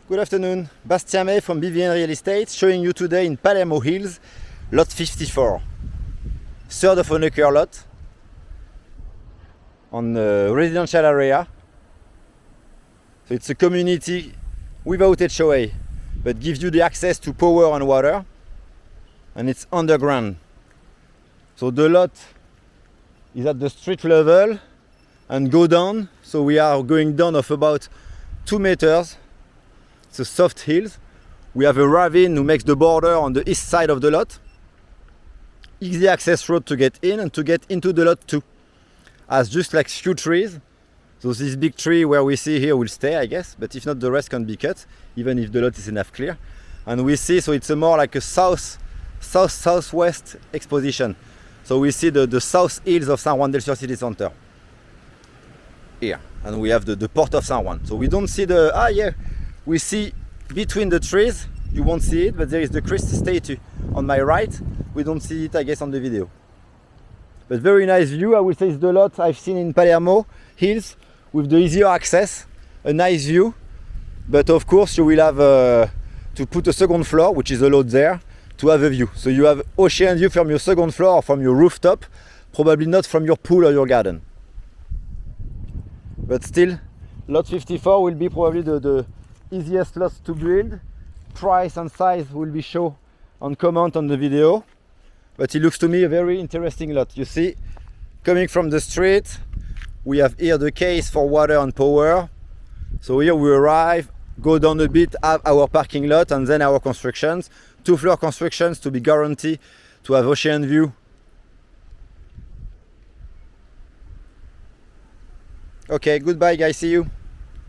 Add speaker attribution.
Speaker 1: Good afternoon, Bastien from BVN Real Estate, showing you today in Palermo Hills, lot 54. Third of an acre lot on the residential area. So it's a community without HOA, but gives you the access to power and water, and it's underground. So the lot is at the street level and go down. So we are going down of about 2 meters. It's a soft hills. We have a ravine who makes the border on the east side of the lot. Easy access road to get in and to get into the lot too. As just like few trees. So this big tree where we see here will stay, I guess, but if not, the rest can be cut, even if the lot is enough clear. And we see, so it's a more like a southwest exposition. So we see the south hills of San Juan del Sur city center here, and we have the port of San Juan. So we don't see the we see between the trees, you won't see it, but there is the Christ statue on my right. We don't see it, I guess, on the video. But very nice view. I would say it's the lot I've seen in Palermo Hills with the easier access, a nice view. But of course, you will have to put a second floor, which is allowed there, to have a view. So you have ocean view from your second floor or from your rooftop, probably not from your pool or your garden. But still, lot 54 will be probably the easiest lot to build. Price and size will be shown on comment on the video. But it looks to me a very interesting lot. You see, coming from the street, we have here the case for water and power. So here we arrive, go down a bit, have our parking lot and then our constructions. 2-floor constructions to be guaranteed to have ocean view. Okay, goodbye guys, see you.